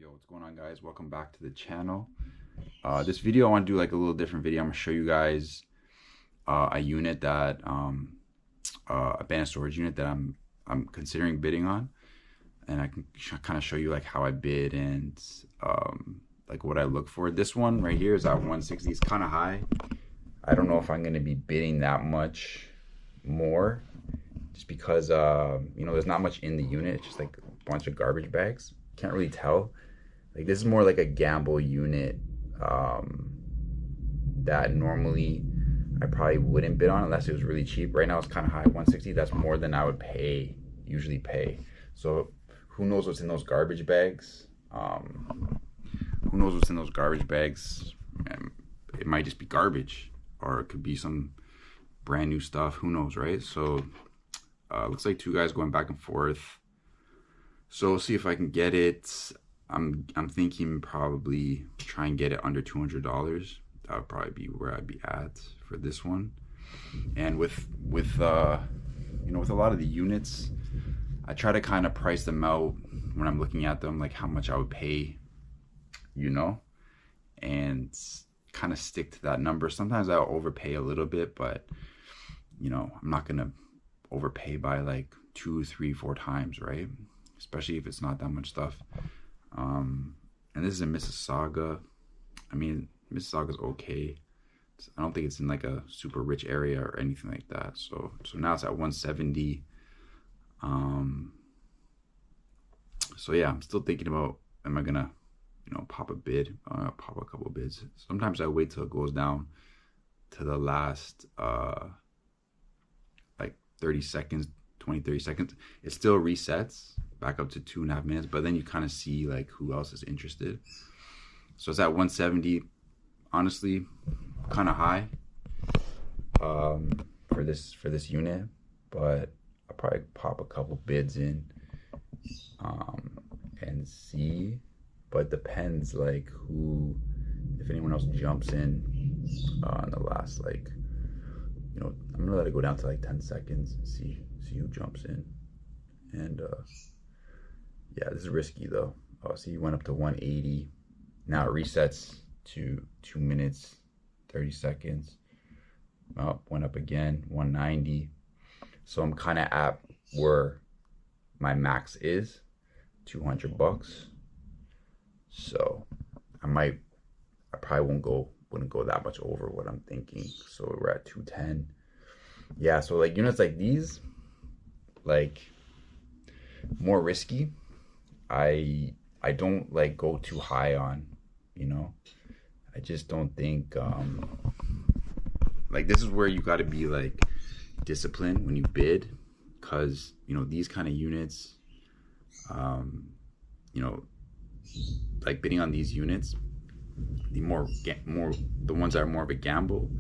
Yo, what's going on, guys? Welcome back to the channel. This video I want to do like a little different video. I'm gonna show you guys a unit that a band storage unit that I'm considering bidding on, and I can kind of show you like how I bid and like what I look for. This one right here is at 160. It's kind of high. I don't know if I'm gonna be bidding that much more, just because you know, there's not much in the unit. It's just like a bunch of garbage bags. Can't really tell. Like, this is more like a gamble unit that normally I probably wouldn't bid on unless it was really cheap. Right now it's kind of high, 160. That's more than I would usually pay. So who knows what's in those garbage bags? Who knows what's in those garbage bags? It might just be garbage, or it could be some brand new stuff. Who knows, right? So looks like two guys going back and forth. So we'll see if I can get it. I'm thinking probably try and get it under $200. That would probably be where I'd be at for this one. And with you know, with a lot of the units, I try to kind of price them out when I'm looking at them, like how much I would pay, you know, and kind of stick to that number. Sometimes I'll overpay a little bit, but you know, I'm not gonna overpay by like 2, 3, 4 times, right? Especially if it's not that much stuff. And this is in Mississauga. I mean, Mississauga's okay. I don't think it's in like a super rich area or anything like that. So now it's at 170. So yeah, I'm still thinking about, am I gonna, you know, pop a bid? Pop a couple bids. Sometimes I wait till it goes down to the last like 30 seconds, 20, 30 seconds. It still resets back up to 2.5 minutes, but then you kind of see like who else is interested. So it's at 170. Honestly, kind of high for this unit, but I'll probably pop a couple bids in and see. But it depends like who, if anyone else jumps in the last, like, you know, I'm gonna let it go down to like 10 seconds and see who jumps in. And yeah, this is risky though. Oh, see, you went up to 180. Now it resets to 2 minutes, 30 seconds. Oh, went up again, 190. So I'm kind of at where my max is, $200. So I probably wouldn't go that much over what I'm thinking. So we're at 210. Yeah, so like units like these, like more risky. I don't like go too high on, you know. I just don't think like, this is where you got to be like disciplined when you bid, because you know, these kind of units, you know, like bidding on these units, the ones that are more of a gamble,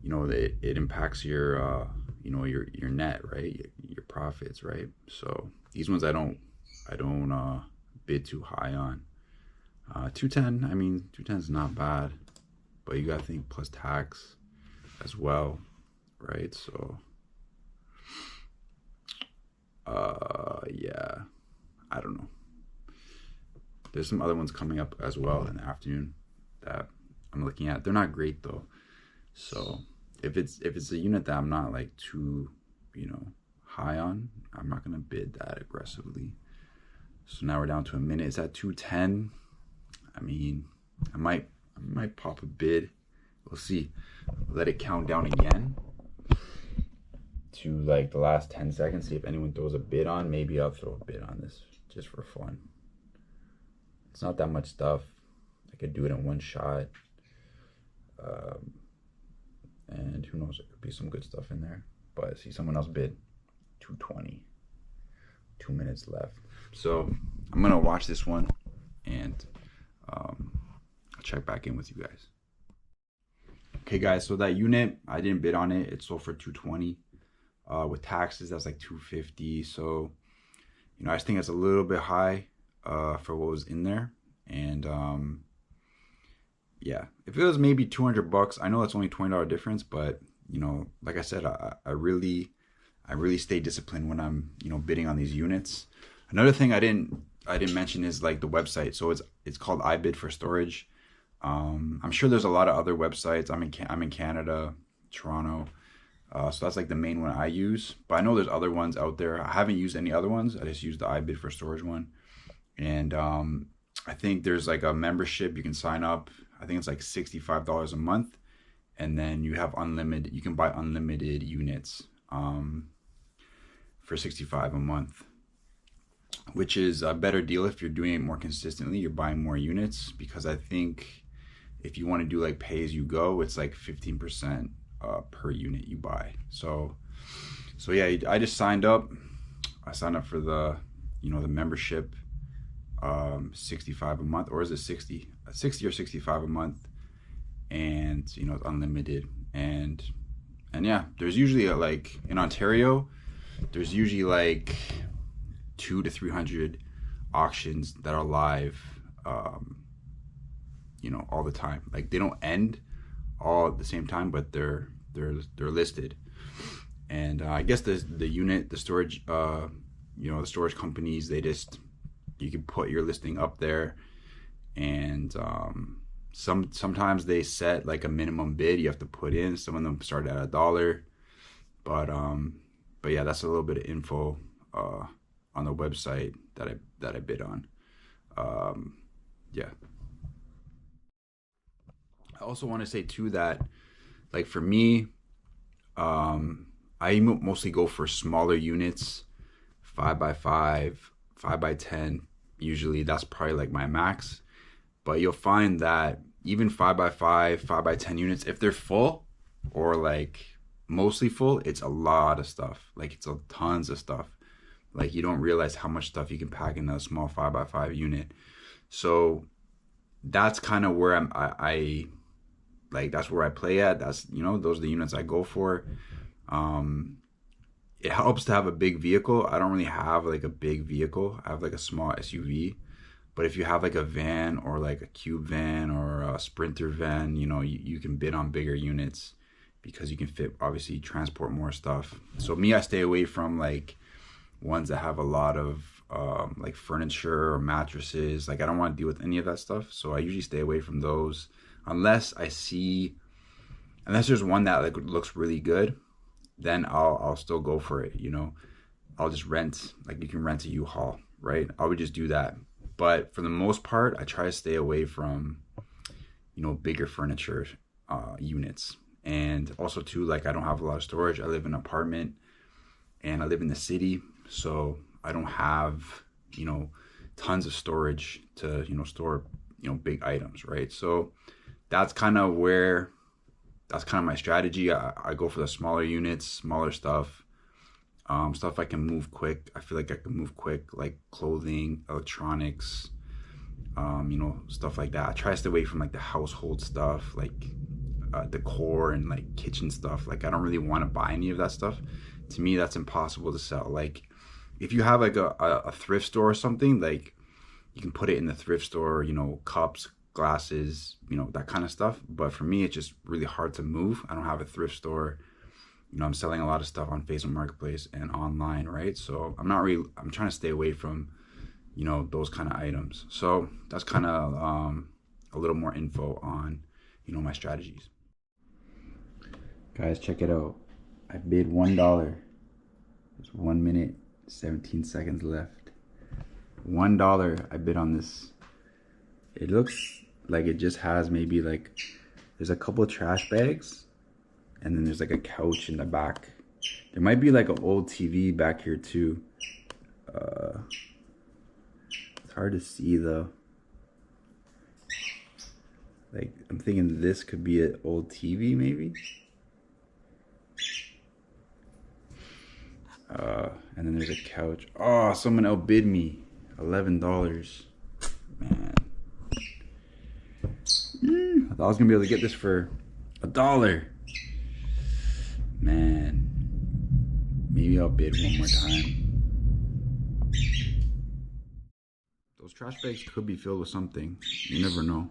you know, it impacts your you know, your net, right, your profits, right? So these ones I don't bid too high on. 210, I mean, 210 is not bad, but you gotta think plus tax as well, right? So yeah, I don't know. There's some other ones coming up as well in the afternoon that I'm looking at. They're not great though. So if it's a unit that I'm not like too, you know, high on, I'm not gonna bid that aggressively. So now we're down to a minute. It's at 210. I mean, I might pop a bid. We'll see. Let it count down again to like the last 10 seconds. See if anyone throws a bid on. Maybe I'll throw a bid on this just for fun. It's not that much stuff. I could do it in one shot. And who knows, there could be some good stuff in there. But I see someone else bid 220. 2 minutes left. So I'm gonna watch this one, and I'll check back in with you guys. Okay guys, so that unit, I didn't bid on it. It sold for 220. With taxes, that's like 250. So, you know, I just think it's a little bit high for what was in there. And yeah, if it was maybe $200, I know that's only $20 difference, but you know, like I said, I really stay disciplined when I'm, you know, bidding on these units. Another thing I didn't I didn't mention is like the website. So it's called iBid for storage. I'm sure there's a lot of other websites. I'm in Canada, Toronto. So that's like the main one I use. But I know there's other ones out there. I haven't used any other ones. I just used the iBid for storage one. And I think there's like a membership you can sign up. I think it's like $65 a month. And then you have unlimited, you can buy unlimited units for $65 a month, which is a better deal if you're doing it more consistently. You're buying more units, because I think if you want to do like pay as you go, it's like 15% per unit you buy. So yeah, I just signed up. I signed up for the, you know, the membership, 65 a month, or is it 60 or 65 a month, and you know, it's unlimited. And yeah, there's usually like in Ontario, there's usually like 200 to 300 auctions that are live, you know, all the time. Like they don't end all at the same time, but they're listed. And I guess the storage, you know, the storage companies, they just, you can put your listing up there, and sometimes they set like a minimum bid you have to put in. Some of them start at $1, but yeah, that's a little bit of info on the website that I bid on. Yeah. I also want to say too that, like for me, I mostly go for smaller units, 5x5, 5x10. Usually that's probably like my max. But you'll find that even 5x5, 5x10 units, if they're full or like mostly full, it's a lot of stuff. Like it's tons of stuff. Like you don't realize how much stuff you can pack in a small 5x5 unit. So that's kind of where I like, that's where I play at. That's, you know, those are the units I go for. It helps to have a big vehicle. I don't really have like a big vehicle. I have like a small SUV. But if you have like a van or like a cube van or a Sprinter van, you know, you can bid on bigger units, because you can fit, obviously, transport more stuff. So me, I stay away from like ones that have a lot of like furniture or mattresses. Like I don't want to deal with any of that stuff. So I usually stay away from those unless there's one that like looks really good. Then I'll still go for it, you know. I'll just rent, like you can rent a U-Haul, right? I would just do that. But for the most part, I try to stay away from, you know, bigger furniture units. And also too, like I don't have a lot of storage. I live in an apartment and I live in the city. So I don't have, you know, tons of storage to, you know, store, you know, big items, right? So that's kind of my strategy. I go for the smaller units, smaller stuff. Stuff I can move quick. I feel like I can move quick, like clothing, electronics, you know, stuff like that. I try to stay away from like the household stuff, like decor and like kitchen stuff. Like I don't really want to buy any of that stuff. To me, that's impossible to sell. Like if you have like a thrift store or something, like you can put it in the thrift store, you know, cups, glasses, you know, that kind of stuff. But for me, it's just really hard to move. I don't have a thrift store. You know, I'm selling a lot of stuff on Facebook Marketplace and online, right? So I'm trying to stay away from, you know, those kind of items. So that's kind of a little more info on, you know, my strategies. Guys, check it out. I bid $1. There's 1 minute, 17 seconds left. $1 I bid on this. It looks like it just has maybe like, there's a couple of trash bags, and then there's like a couch in the back. There might be like an old TV back here too. It's hard to see though. Like I'm thinking this could be an old TV maybe. And then there's a couch. Oh, someone outbid me. $11. Man. I thought I was gonna be able to get this for $1. Man. Maybe I'll bid one more time. Those trash bags could be filled with something. You never know.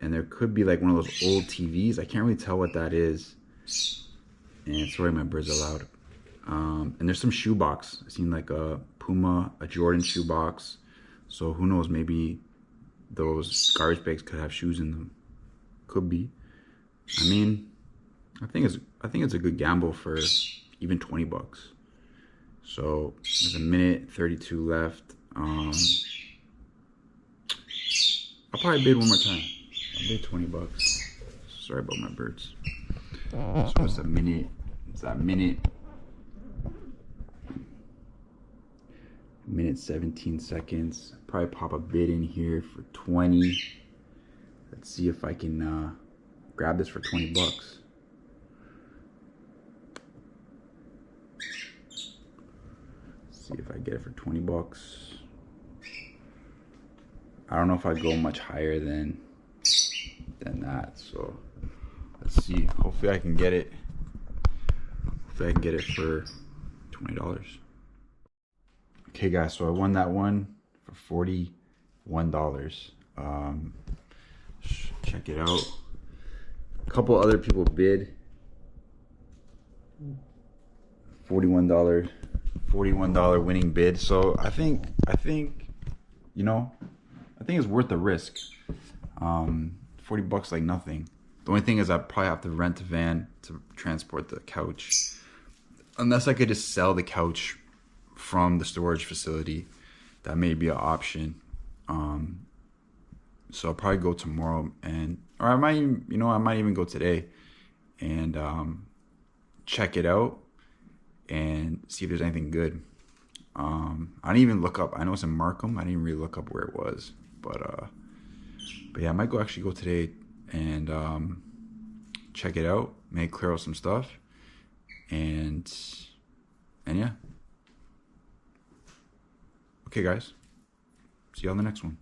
And there could be like one of those old TVs. I can't really tell what that is. And sorry, my birds are loud. And there's some shoebox. I seen like a Puma, a Jordan shoebox. So who knows, maybe those garbage bags could have shoes in them. Could be. I mean, I think it's a good gamble for even 20 bucks. So there's a minute 32 left. I'll probably bid one more time. I'll bid 20 bucks. Sorry about my birds. So it's a minute. It's that minute. Minute 17 seconds. Probably pop a bid in here for 20. Let's see if I can grab this for 20 bucks. See if I get it for 20 bucks. I don't know if I'd go much higher than that. So let's see. Hopefully I can get it. Hopefully I can get it for $20. Okay guys, so I won that one for $41. Check it out. A couple other people bid. $41 winning bid. So I think you know, I think it's worth the risk. 40 bucks like nothing. The only thing is I probably have to rent a van to transport the couch. Unless I could just sell the couch from the storage facility, that may be an option. So I'll probably go tomorrow, or I might even go today and check it out and see if there's anything good. I didn't even look up. I know it's in Markham. I didn't really look up where it was, but yeah, I might actually go today and check it out, maybe clear out some stuff, and yeah. Okay, guys. See you on the next one.